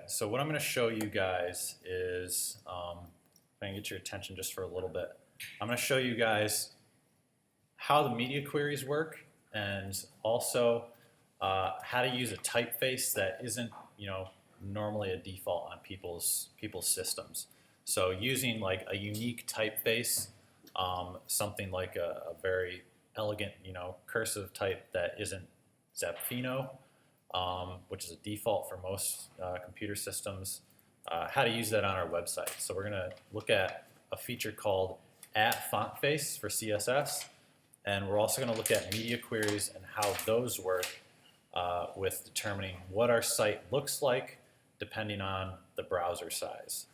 So what I'm going to show you guys is, if I can get your attention just for a little bit, I'm going to show you guys how the media queries work, and also how to use a typeface that isn't, normally a default on people's systems. So using like a unique typeface, something like a very elegant, cursive type that isn't Zapfino, which is a default for most computer systems, how to use that on our website. So we're going to look at a feature called @fontface for CSS, and we're also going to look at media queries and how those work with determining what our site looks like depending on the browser size.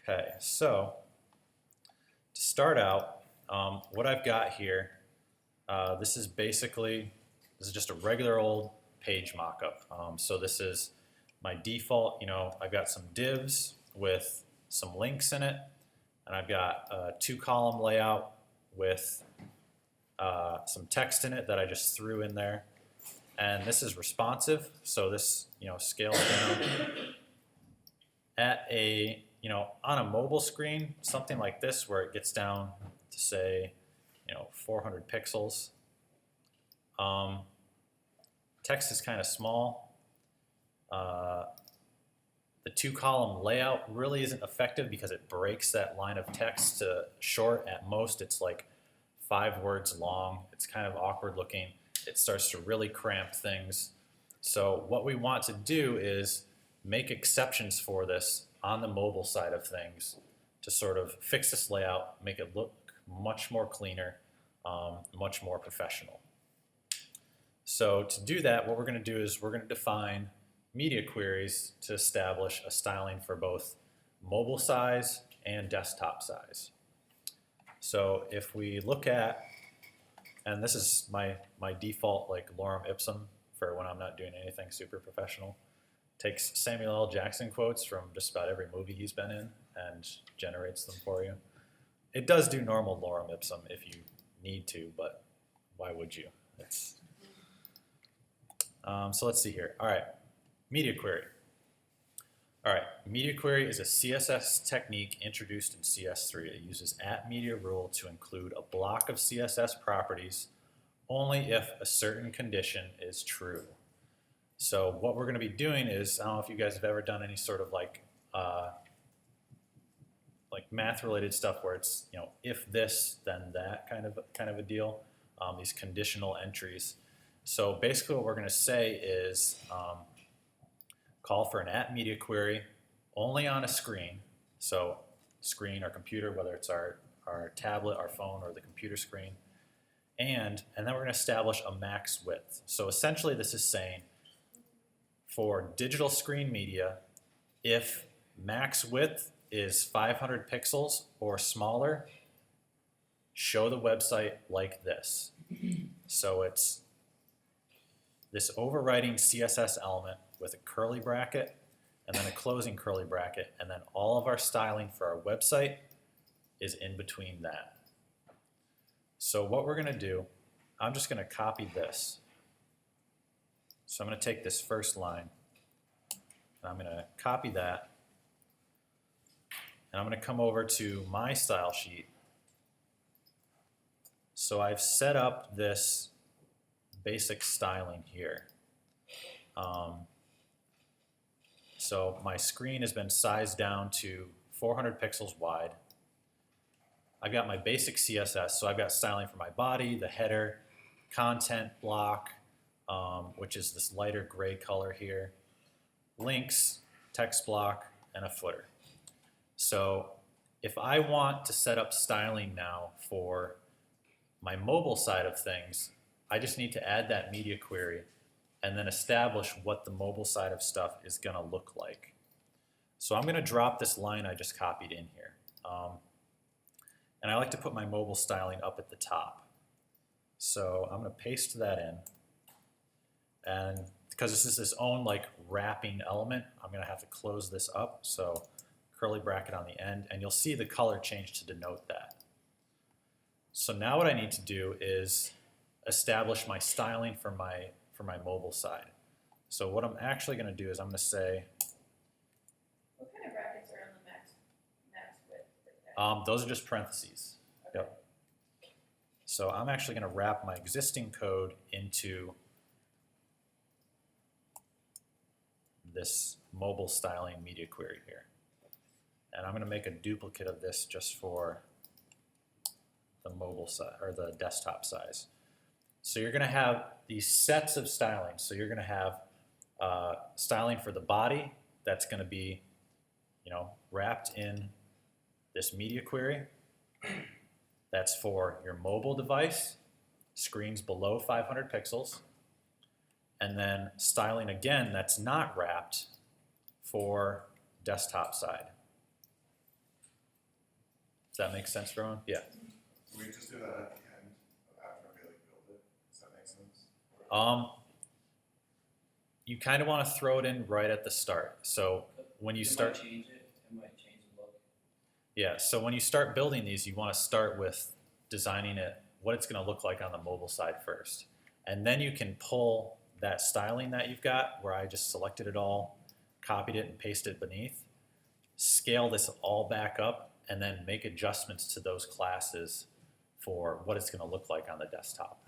Okay, so to start out, what I've got here, this is just a regular old page mockup. So this is my default, I've got some divs with some links in it, and I've got a 2-column layout with some text in it that I just threw in there. And this is responsive, so this, scales down at a, on a mobile screen, something like this where it gets down to say, 400 pixels. Text is kind of small. The 2-column layout really isn't effective because it breaks that line of text to short. At most, it's like 5 words long. It's kind of awkward looking. It starts to really cramp things. So what we want to do is make exceptions for this on the mobile side of things to sort of fix this layout, make it look much more cleaner, much more professional. So to do that, what we're going to do is we're going to define media queries to establish a styling for both mobile size and desktop size. So if we look at, and this is my default like lorem ipsum for when I'm not doing anything super professional. Takes Samuel L. Jackson quotes from just about every movie he's been in and generates them for you. It does do normal lorem ipsum if you need to, but why would you? So let's see here. All right, media query. All right, media query is a CSS technique introduced in CS3. It uses @media rule to include a block of CSS properties only if a certain condition is true. So what we're going to be doing is, I don't know if you guys have ever done any sort of like math-related stuff where it's if this then that kind of a deal. These conditional entries. So basically, what we're going to say is call for an @media query only on a screen. So screen or computer, whether it's our tablet, our phone, or the computer screen. And then we're going to establish a max width. So essentially this is saying for digital screen media, if max width is 500 pixels or smaller, show the website like this. So it's this overriding CSS element with a curly bracket and then a closing curly bracket, and then all of our styling for our website is in between that. So what we're going to do, I'm just going to copy this. So I'm going to take this first line, and I'm going to copy that, and I'm going to come over to my style sheet. So I've set up this basic styling here. So my screen has been sized down to 400 pixels wide. I've got my basic CSS, so I've got styling for my body, the header, content block, which is this lighter gray color here, links, text block, and a footer. So if I want to set up styling now for my mobile side of things, I just need to add that media query and then establish what the mobile side of stuff is going to look like. So I'm going to drop this line I just copied in here. And I like to put my mobile styling up at the top. So I'm going to paste that in. And because this is its own like wrapping element, I'm going to have to close this up. So curly bracket on the end, and you'll see the color change to denote that. So now what I need to do is establish my styling for my mobile side. So what I'm actually going to do is I'm going to say, What kind of brackets are on the max width? those are just parentheses. Okay. Yep. So I'm actually going to wrap my existing code into this mobile styling media query here. And I'm going to make a duplicate of this just for the mobile side or the desktop size. So you're going to have these sets of styling. So you're going to have styling for the body that's going to be, wrapped in this media query. That's for your mobile device, screens below 500 pixels, and then styling again that's not wrapped for desktop side. Does that make sense for everyone? Yeah. Can we just do that at the end of after we build it? Does that make sense? You kind of want to throw it in right at the start. So when you start, Might change it might change the look. yeah. So when you start building these, you want to start with designing it, what it's going to look like on the mobile side first, and then you can pull that styling that you've got, where I just selected it all, copied it, and pasted it beneath. Scale this all back up, and then make adjustments to those classes for what it's going to look like on the desktop.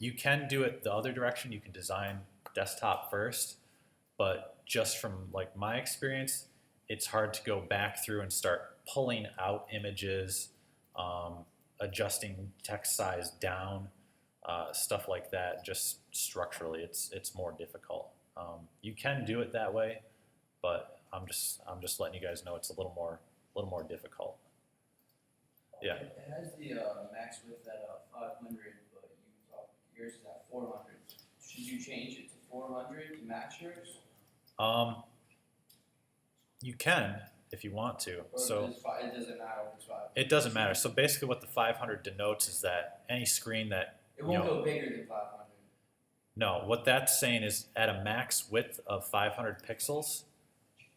You can do it the other direction. You can design desktop first, but just from like my experience, it's hard to go back through and start pulling out images, adjusting text size down, stuff like that. Just structurally, it's more difficult. You can do it that way, but I'm just letting you guys know it's a little more difficult. Yeah. It has the max width at 500, but yours is at 400. Should you change it to 400 to match yours? You can if you want to. Or So it doesn't matter if it's 500. it doesn't matter. So basically, what the 500 denotes is that any screen that It won't go bigger than 500. no, what that's saying is at a max width of 500 pixels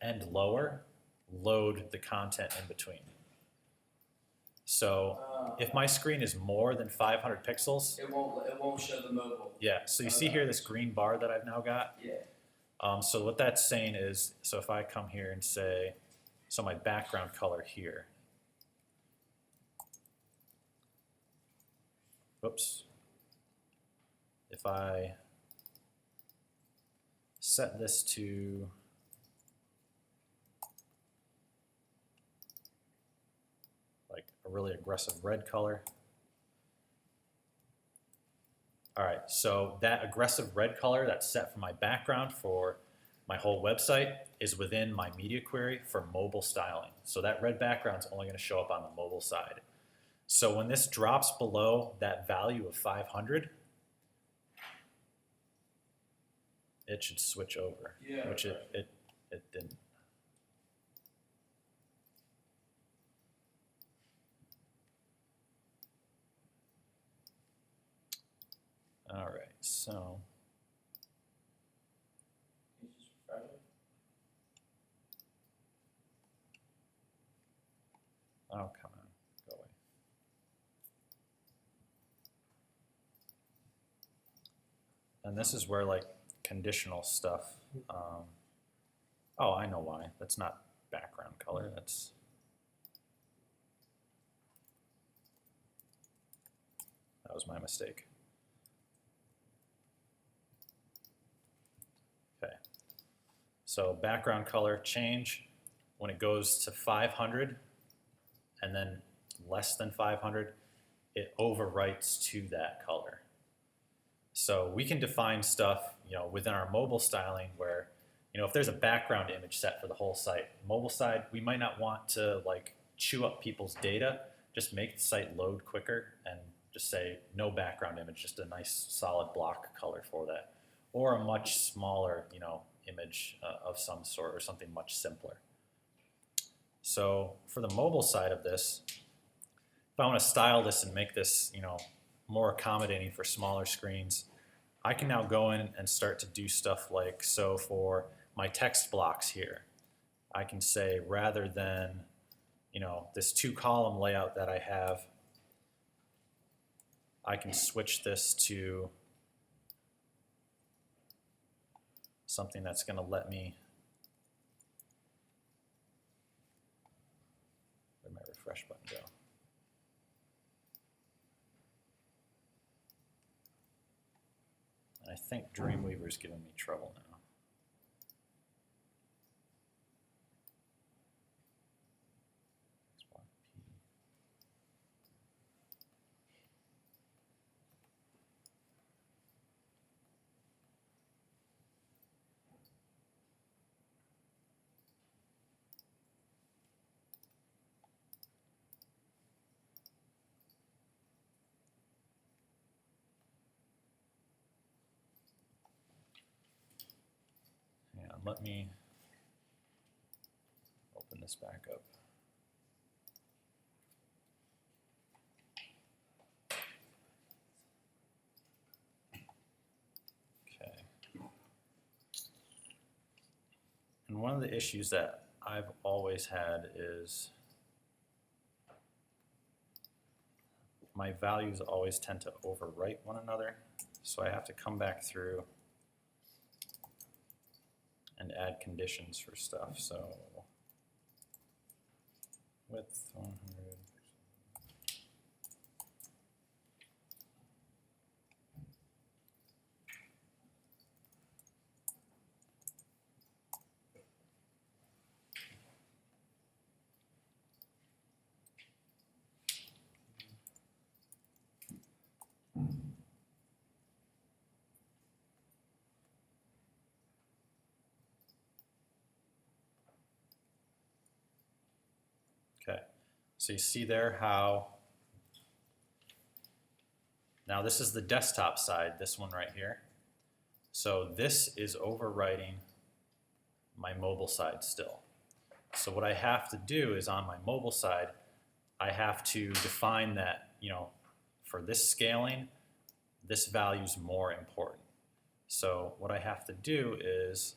and lower, load the content in between. So if my screen is more than 500 pixels, It won't show the mobile. yeah. So you see here this green bar that I've now got. Yeah. So what that's saying is, so if I come here and say, so my background color here. Oops. If I set this to like a really aggressive red color. All right, so that aggressive red color that's set for my background for my whole website is within my media query for mobile styling. So that red background is only going to show up on the mobile side. So when this drops below that value of 500, it should switch over, Yeah, which right. it didn't. All right, so Can you just refresh it? oh, come on, go away. And this is where like conditional stuff. Oh, I know why. That's not background color. That was my mistake. Okay. So background color change when it goes to 500 and then less than 500, it overwrites to that color. So we can define stuff, within our mobile styling where, if there's a background image set for the whole site, mobile side, we might not want to like chew up people's data, just make the site load quicker and just say no background image, just a nice solid block color for that. Or a much smaller, image of some sort or something much simpler. So for the mobile side of this, if I want to style this and make this, more accommodating for smaller screens, I can now go in and start to do stuff like, so for my text blocks here, I can say rather than, this 2-column layout that I have, I can switch this to something that's going to let me, where'd my refresh button go? And I think Dreamweaver's giving me trouble now. Let me open this back up. Okay. And one of the issues that I've always had is my values always tend to overwrite one another. So I have to come back through and add conditions for stuff. So width 100. Okay, so you see there how, now this is the desktop side, this one right here. So this is overwriting my mobile side still. So what I have to do is on my mobile side, I have to define that, you know, for this scaling, this value is more important. So what I have to do is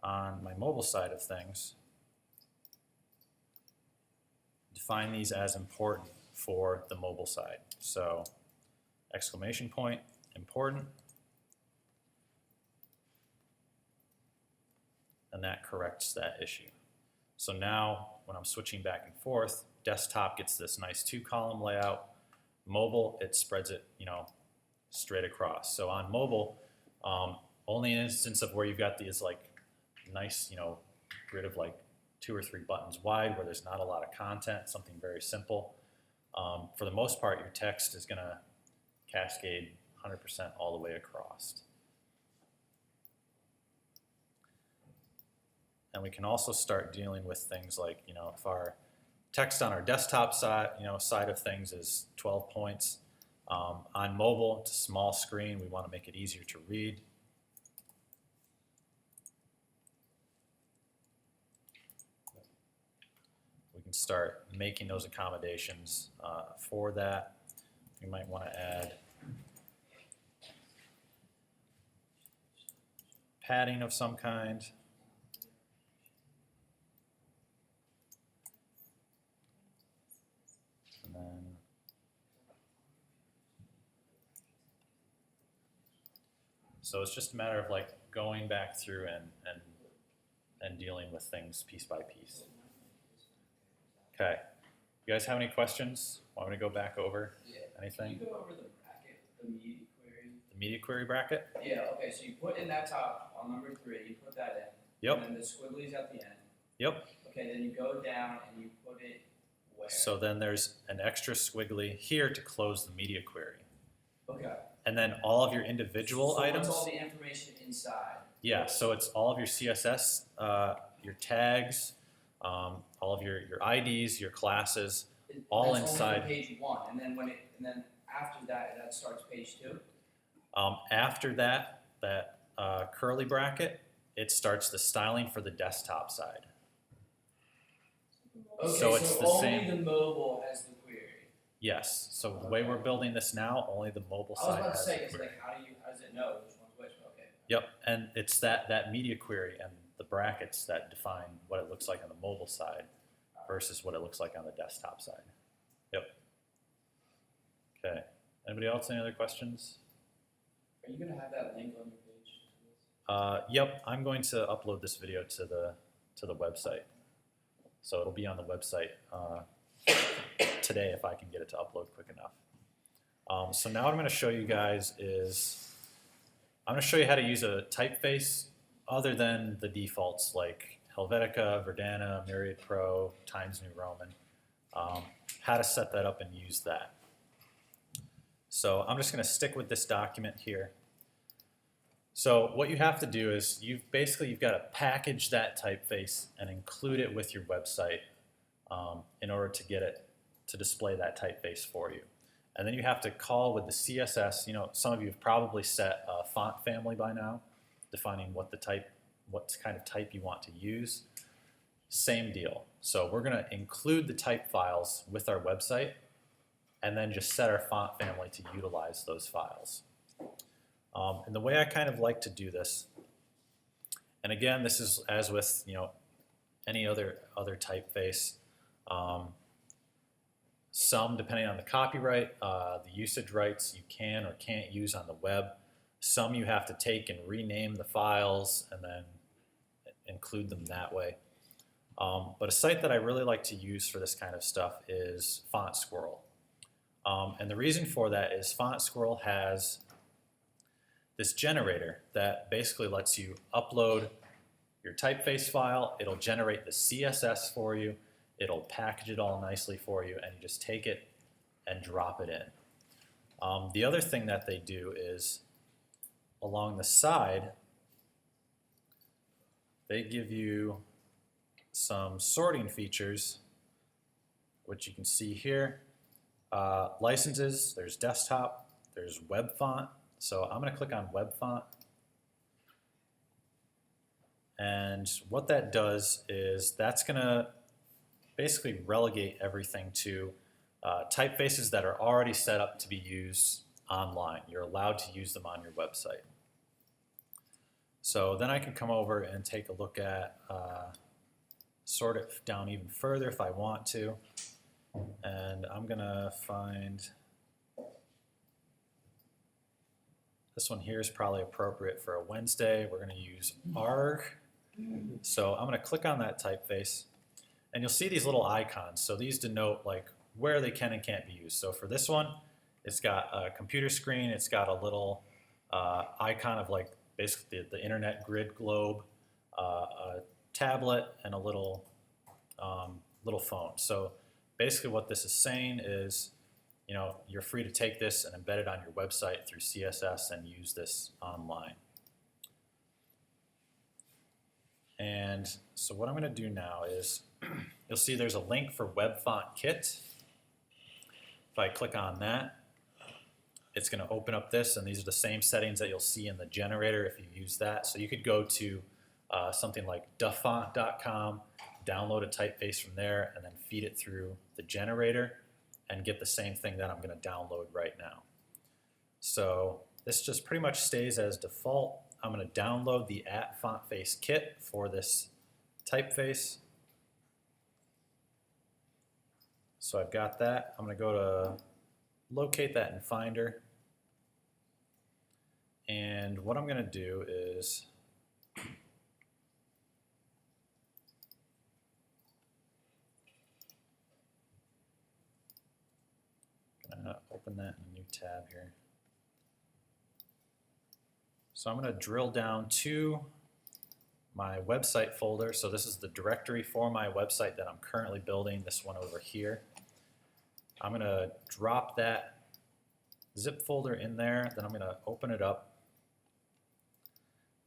on my mobile side of things, define these as important for the mobile side. So exclamation point, important. And that corrects that issue. So now when I'm switching back and forth, desktop gets this nice 2-column layout. Mobile, it spreads it, you know, straight across. So on mobile, only an instance of where you've got these like nice, you know, grid of like 2 or 3 buttons wide where there's not a lot of content, something very simple. For the most part, your text is going to cascade 100% all the way across. And we can also start dealing with things like, you know, if our text on our desktop side, you know, side of things is 12 points. On mobile, it's a small screen. We want to make it easier to read. We can start making those accommodations for that. We might want to add padding of some kind. And then so it's just a matter of like going back through and dealing with things piece by piece. Okay. You guys have any questions? Want me to go back over anything? Can you go over the bracket, the media query? The media query bracket? Yeah, okay, so you put in that top on number 3, you put that in. Yep. And then the squigglies at the end. Yep. Okay, then you go down and you put it where? So then there's an extra squiggly here to close the media query. Okay. And then all of your individual items. So what's all the information inside? Yeah, so it's all of your CSS, your tags, all of your IDs, your classes, all That's inside. only for page 1, and then after that starts page 2. After that curly bracket, it starts the styling for the desktop side. Okay, So it's the only same. the mobile has the query. Yes. So the way we're building this now, only the mobile I was side about to has say, the it's query. like, how does it know which one's which? Okay. Yep, and it's that media query and the brackets that define what it looks like on the mobile side versus what it looks like on the desktop side. Yep. Okay. Anybody else? Any other questions? Are you gonna have that link on your page to this? Yep, I'm going to upload this video to the website. So it'll be on the website today if I can get it to upload quick enough. So now what I'm going to show you guys is I'm going to show you how to use a typeface other than the defaults like Helvetica, Verdana, Myriad Pro, Times New Roman. How to set that up and use that. So I'm just going to stick with this document here. So what you have to do is you've got to package that typeface and include it with your website in order to get it to display that typeface for you. And then you have to call with the CSS. You know, some of you have probably set a font family by now, defining what kind of type you want to use. Same deal. So we're going to include the type files with our website and then just set our font family to utilize those files. And the way I kind of like to do this, and again, this is as with any other typeface. Some, depending on the copyright, the usage rights you can or can't use on the web. Some you have to take and rename the files and then include them that way. But a site that I really like to use for this kind of stuff is Font Squirrel. And the reason for that is Font Squirrel has this generator that basically lets you upload your typeface file. It'll generate the CSS for you. It'll package it all nicely for you, and you just take it and drop it in. The other thing that they do is along the side, they give you some sorting features, which you can see here. Licenses, there's desktop, there's web font. So I'm going to click on web font. And what that does is that's going to basically relegate everything to typefaces that are already set up to be used online. You're allowed to use them on your website. So then I can come over and take a look at, sort it down even further if I want to. And I'm going to find, this one here is probably appropriate for a Wednesday. We're going to use ARG. So I'm going to click on that typeface. And you'll see these little icons. So these denote like where they can and can't be used. So for this one, it's got a computer screen. It's got a little icon of like basically the internet grid globe, a tablet, and a little phone. So basically what this is saying is, you're free to take this and embed it on your website through CSS and use this online. And so what I'm going to do now is, you'll see there's a link for Web Font Kit. If I click on that, it's going to open up this, and these are the same settings that you'll see in the generator if you use that. So you could go to something like duffont.com, download a typeface from there, and then feed it through the generator and get the same thing that I'm going to download right now. So this just pretty much stays as default. I'm going to download the @fontface kit for this typeface. So I've got that. I'm going to go to locate that in Finder. And what I'm going to do is open that in a new tab here. So I'm going to drill down to my website folder. So this is the directory for my website that I'm currently building, this one over here. I'm going to drop that zip folder in there, then I'm going to open it up.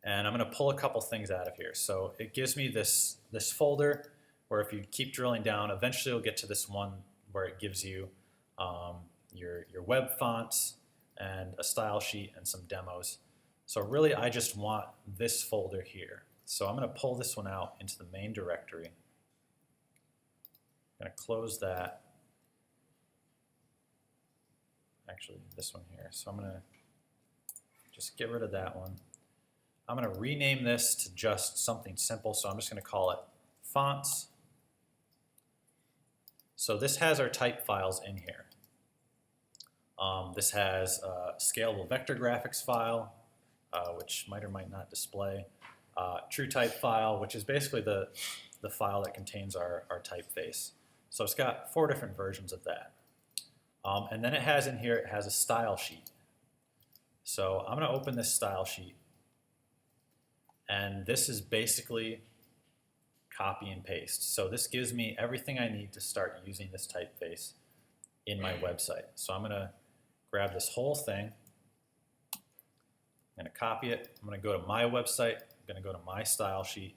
And I'm going to pull a couple things out of here. So it gives me this folder where if you keep drilling down, eventually you'll get to this one where it gives you your web fonts and a style sheet and some demos. So really I just want this folder here. So I'm going to pull this one out into the main directory. I'm going to close that. Actually, this one here. So I'm going to just get rid of that one. I'm going to rename this to just something simple. So I'm just going to call it fonts. So this has our type files in here. This has a scalable vector graphics file, which might or might not display. True type file, which is basically the file that contains our typeface. So it's got 4 different versions of that. And then it has in here, it has a style sheet. So I'm going to open this style sheet. And this is basically copy and paste. So this gives me everything I need to start using this typeface in my website. So I'm going to grab this whole thing. I'm going to copy it. I'm going to go to my website. I'm going to go to my style sheet.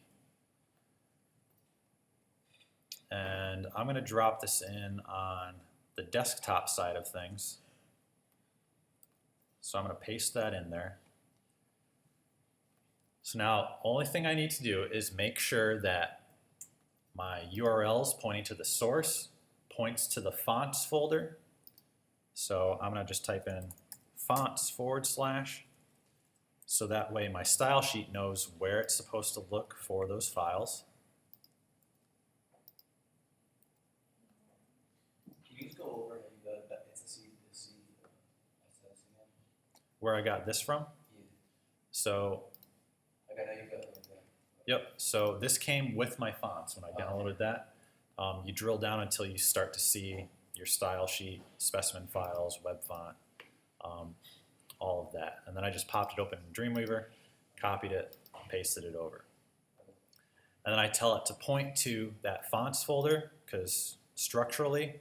And I'm going to drop this in on the desktop side of things. So I'm going to paste that in there. So now, only thing I need to do is make sure that my URLs pointing to the source points to the fonts folder. So I'm going to just type in fonts /. So that way my style sheet knows where it's supposed to look for those files. Can you just go over how you got that? It's a C SS again? Where I got this from. Yeah. So, I got how you got it like that. yep, so this came with my fonts when I downloaded that. You drill down until you start to see your style sheet, specimen files, web font, all of that. And then I just popped it open in Dreamweaver, copied it, pasted it over. And then I tell it to point to that fonts folder because structurally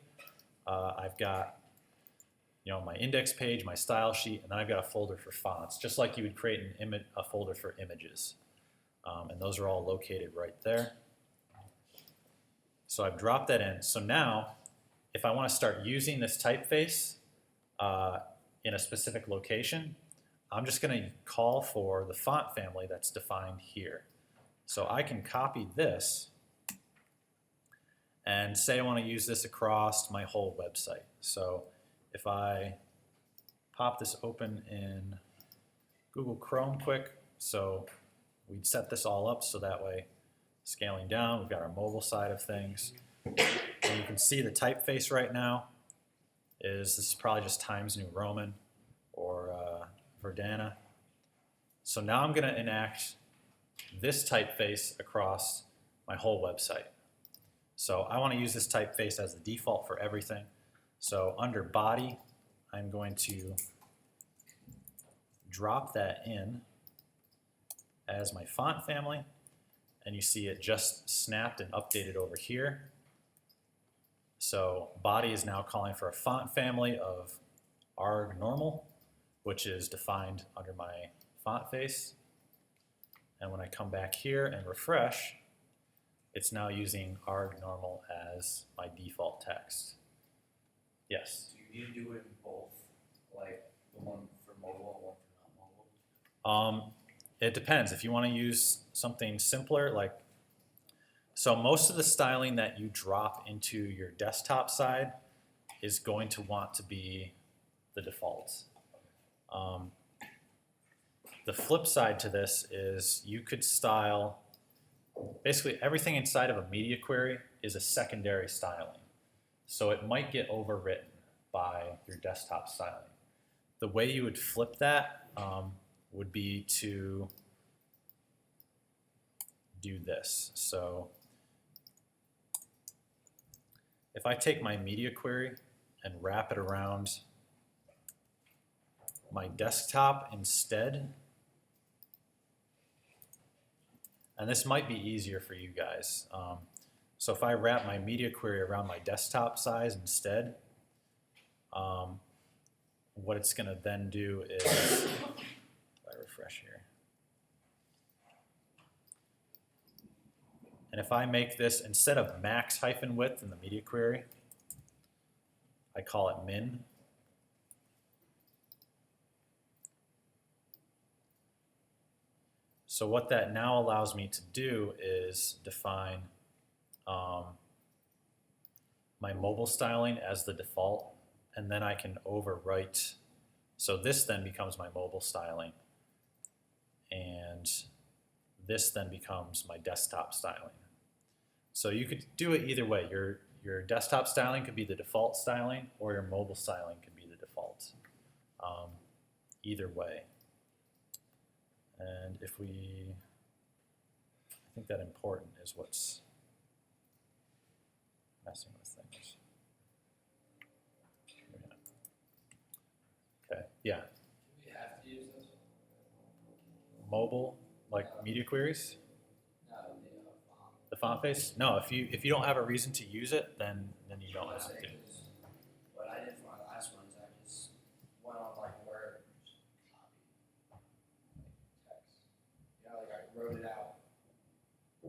I've got my index page, my style sheet, and then I've got a folder for fonts, just like you would create a folder for images. And those are all located right there. So I've dropped that in. So now, if I want to start using this typeface in a specific location, I'm just going to call for the font family that's defined here. So I can copy this and say I want to use this across my whole website. So if I pop this open in Google Chrome quick, so we'd set this all up so that way, scaling down, we've got our mobile side of things. And you can see the typeface right now this is probably just Times New Roman or Verdana. So now I'm going to enact this typeface across my whole website. So I want to use this typeface as the default for everything. So under body, I'm going to drop that in as my font family. And you see it just snapped and updated over here. So body is now calling for a font family of arg normal, which is defined under my font face. And when I come back here and refresh, it's now using arg normal as my default text. Yes? So you need to do it in both, like the one for mobile and one for not mobile? It depends. If you want to use something simpler, so most of the styling that you drop into your desktop side is going to want to be the defaults. The flip side to this is you could style, basically everything inside of a media query is a secondary styling. So it might get overwritten by your desktop styling. The way you would flip that would be to do this. So if I take my media query and wrap it around my desktop instead, and this might be easier for you guys. So if I wrap my media query around my desktop size instead, what it's going to then do is, if I refresh here, and if I make this, instead of max hyphen width in the media query, I call it min. So what that now allows me to do is define my mobile styling as the default, and then I can overwrite. So this then becomes my mobile styling, and this then becomes my desktop styling. So you could do it either way. Your desktop styling could be the default styling, or your mobile styling could be the default. Either way. And if we, I think that important is what's messing with things. Okay, yeah, Do we have to use this? mobile, like media queries, No, the font face. No, if you don't have a reason to use it, then you don't have to. What I did for my last one is I just went on like Word and just copied text. You know, like I wrote it out,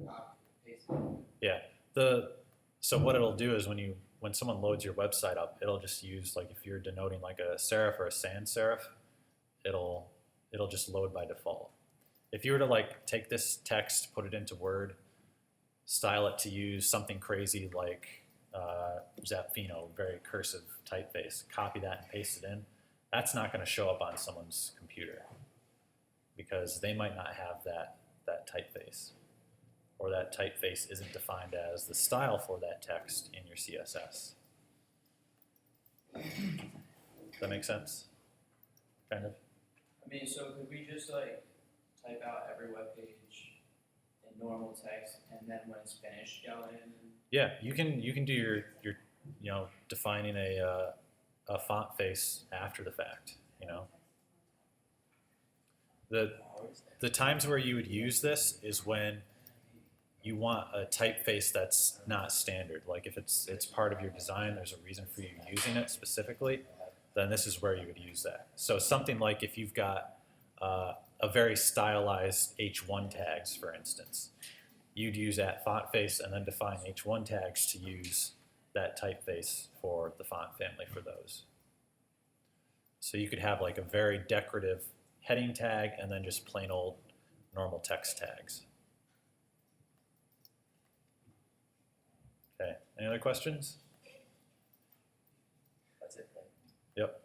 copied, pasted it. Yeah, so what it'll do is when someone loads your website up, it'll just use, like, if you're denoting like a serif or a sans serif, it'll just load by default. If you were to like take this text, put it into Word, style it to use something crazy like Zapfino, very cursive typeface, copy that and paste it in, that's not going to show up on someone's computer because they might not have that typeface, or that typeface isn't defined as the style for that text in your CSS. Does that make sense? Kind of? I mean, so could we just like type out every web page in normal text and then when it's finished go in and Yeah, you can do your defining a font face after the fact. The times where you would use this is when you want a typeface that's not standard. Like if it's part of your design, there's a reason for you using it specifically, then this is where you would use that. So something like if you've got a very stylized H1 tags, for instance, you'd use that font face and then define H1 tags to use that typeface for the font family for those. So you could have like a very decorative heading tag and then just plain old normal text tags. Okay, any other questions? that's it. Yep.